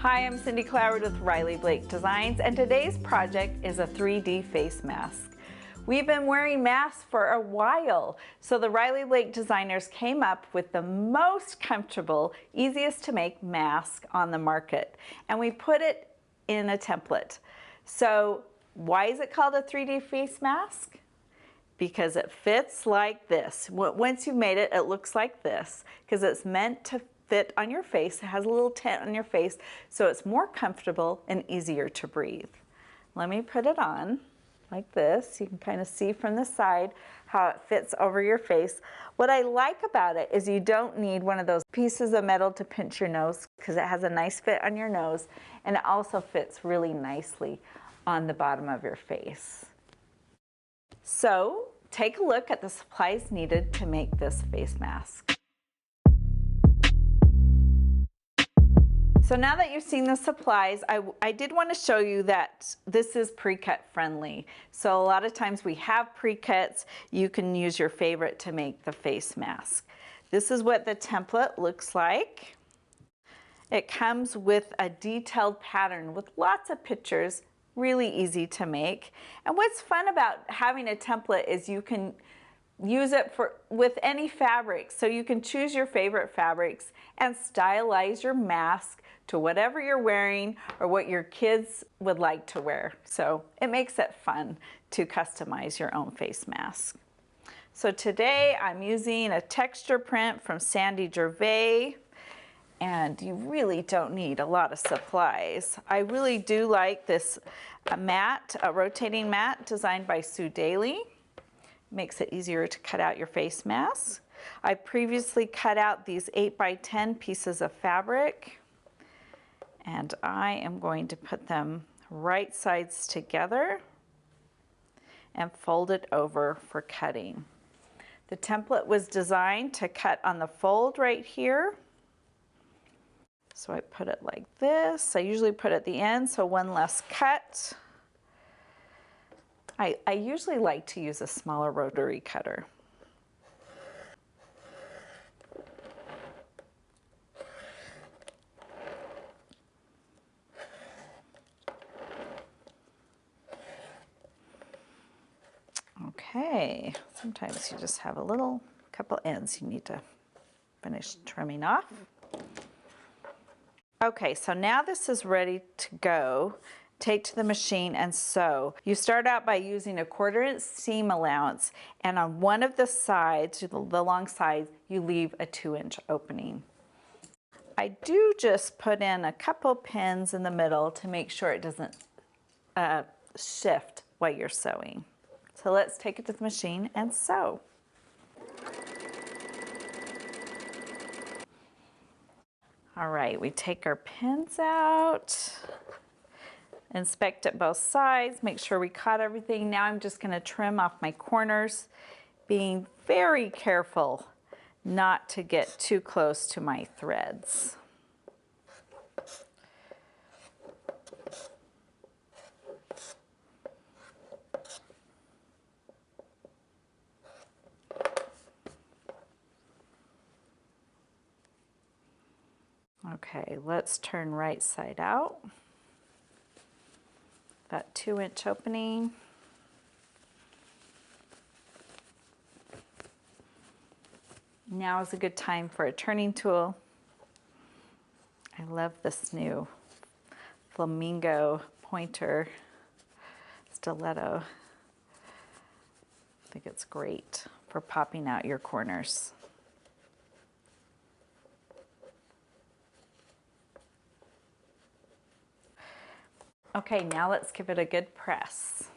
Hi, I'm Cindy Cloward with RBD Designs, and today's project is a 3D face mask. We've been wearing masks for a while, so the RBD Designers came up with the most comfortable, easiest to make mask on the market, and we put it in a template. So why is it called a 3D face mask? Because it fits like this. Once you've made it, it looks like this, because it's meant to fit on your face. It has a little tent on your face, so it's more comfortable and easier to breathe. Let me put it on like this. You can kind of see from the side how it fits over your face. What I like about it is you don't need one of those pieces of metal to pinch your nose, because it has a nice fit on your nose, and it also fits really nicely on the bottom of your face. So take a look at the supplies needed to make this face mask. So now that you've seen the supplies, I did want to show you that this is pre-cut friendly. So a lot of times we have pre-cuts. You can use your favorite to make the face mask. This is what the template looks like. It comes with a detailed pattern with lots of pictures, really easy to make. And what's fun about having a template is you can use it with any fabric. So you can choose your favorite fabrics and stylize your mask to whatever you're wearing or what your kids would like to wear. So it makes it fun to customize your own face mask. So today I'm using a texture print from Gervais, and you really don't need a lot of supplies. I really do like this mat, a rotating mat designed by Daley. Makes it easier to cut out your face mask. I previously cut out these 8x10 pieces of fabric, and I am going to put them right sides together and fold it over for cutting. The template was designed to cut on the fold right here. So I put it like this. I usually put it at the end, so one less cut. I usually like to use a smaller rotary cutter. Okay, sometimes you just have a couple ends you need to finish trimming off. Okay, so now this is ready to go. Take to the machine and sew. You start out by using a 1/4 inch seam allowance, and on one of the sides, the long sides, you leave a 2-inch opening. I do just put in a couple pins in the middle to make sure it doesn't shift while you're sewing. So let's take it to the machine and sew. All right, we take our pins out. Inspect at both sides, make sure we caught everything. Now I'm just going to trim off my corners, being very careful not to get too close to my threads. Okay, let's turn right side out. That 2-inch opening. Now is a good time for a turning tool. I love this new flamingo pointer stiletto. I think it's great for popping out your corners. Okay, now let's give it a good press.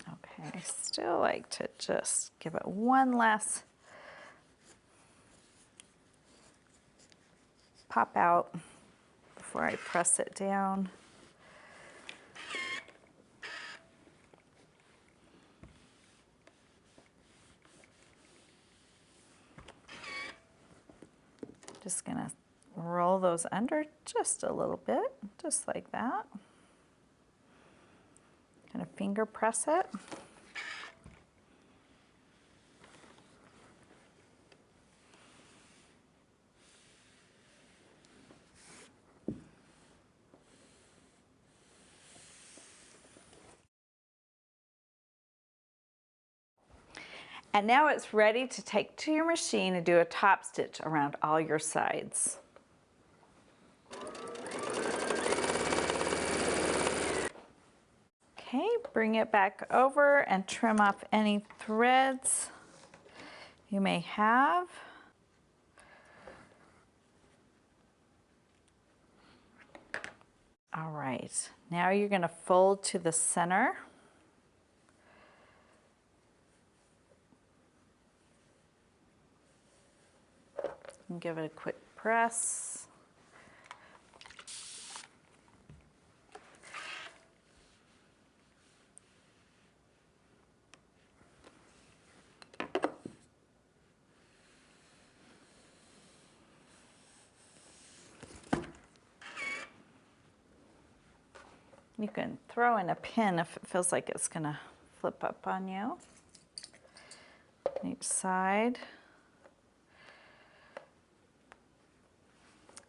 Okay, I still like to just give it one last pop out before I press it down. Just gonna roll those under just a little bit, just like that. Kind of finger press it. And now it's ready to take to your machine and do a top stitch around all your sides. Okay, bring it back over and trim off any threads you may have. All right, now you're going to fold to the center. And give it a quick press. You can throw in a pin if it feels like it's going to flip up on you. Each side.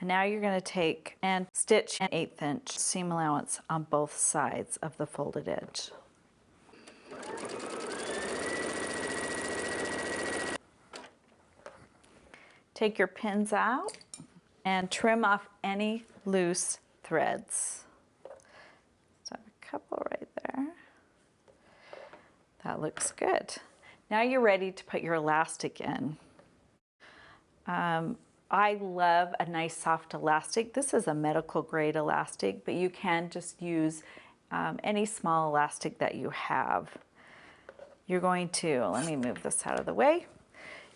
And now you're going to take and stitch an 1/8 inch seam allowance on both sides of the folded edge. Take your pins out and trim off any loose threads. So I have a couple right there. That looks good. Now you're ready to put your elastic in. I love a nice soft elastic. This is a medical grade elastic, but you can just use any small elastic that you have. You're going to, let me move this out of the way.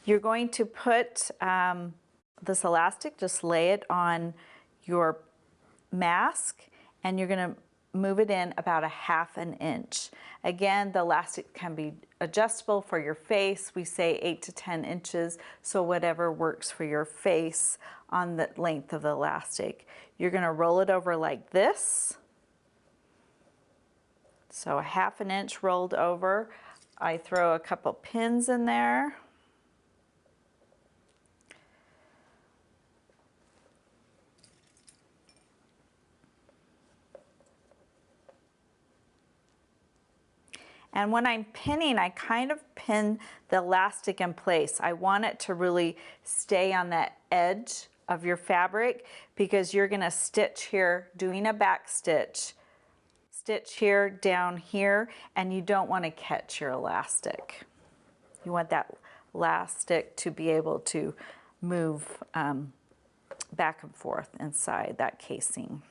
You're going to put this elastic, just lay it on your mask, and you're going to move it in about 1/2 inch. Again, the elastic can be adjustable for your face. We say 8 to 10 inches, so whatever works for your face on the length of the elastic. You're going to roll it over like this. So 1/2 inch rolled over. I throw a couple pins in there. And when I'm pinning, I kind of pin the elastic in place. I want it to really stay on that edge of your fabric because you're gonna stitch here, doing a back stitch, stitch here, down here, and you don't wanna catch your elastic. You want that elastic to be able to move back and forth inside that casing.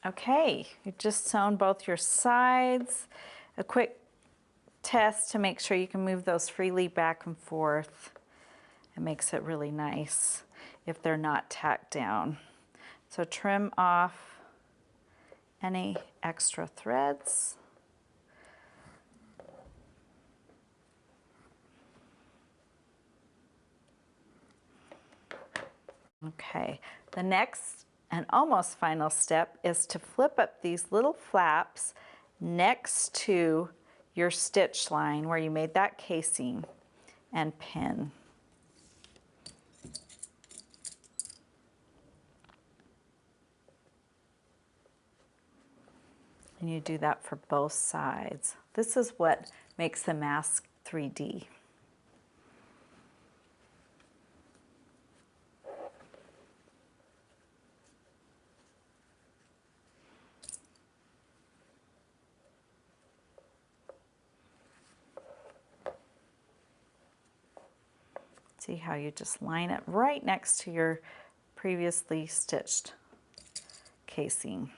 Okay, you've just sewn both your sides. A quick test to make sure you can move those freely back and forth. It makes it really nice if they're not tacked down. So trim off any extra threads. Okay, the next and almost final step is to flip up these little flaps next to your stitch line where you made that casing and pin. And you do that for both sides. This is what makes the mask 3D. See how you just line it right next to your previously stitched casing.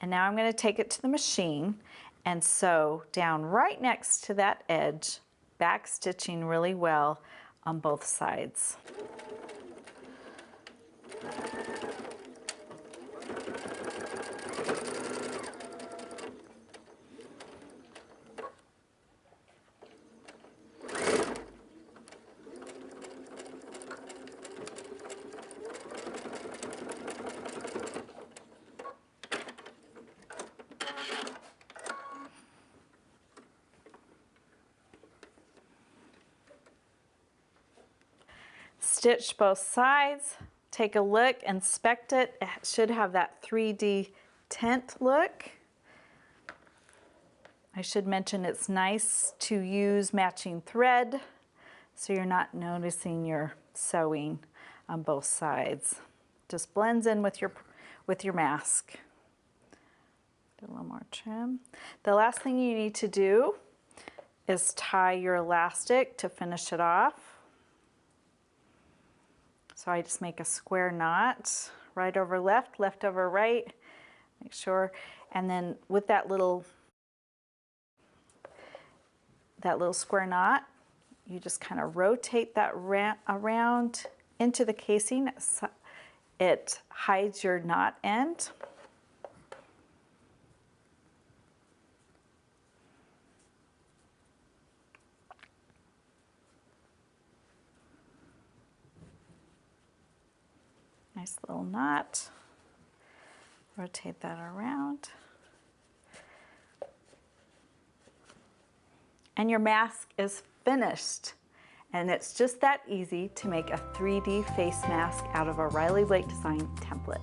And now I'm going to take it to the machine and sew down right next to that edge, back stitching really well on both sides. stitched both sides. Take a look, inspect it. It should have that 3D tent look. I should mention it's nice to use matching thread so you're not noticing your sewing on both sides. Just blends in with your mask. Do a little more trim. The last thing you need to do is tie your elastic to finish it off. So I just make a square knot, right over left, left over right, make sure, and then with that little square knot, you just kind of rotate that around into the casing. It hides your knot end. Nice little knot. Rotate that around. And your mask is finished. And it's just that easy to make a 3D face mask out of a Riley Blake Design template.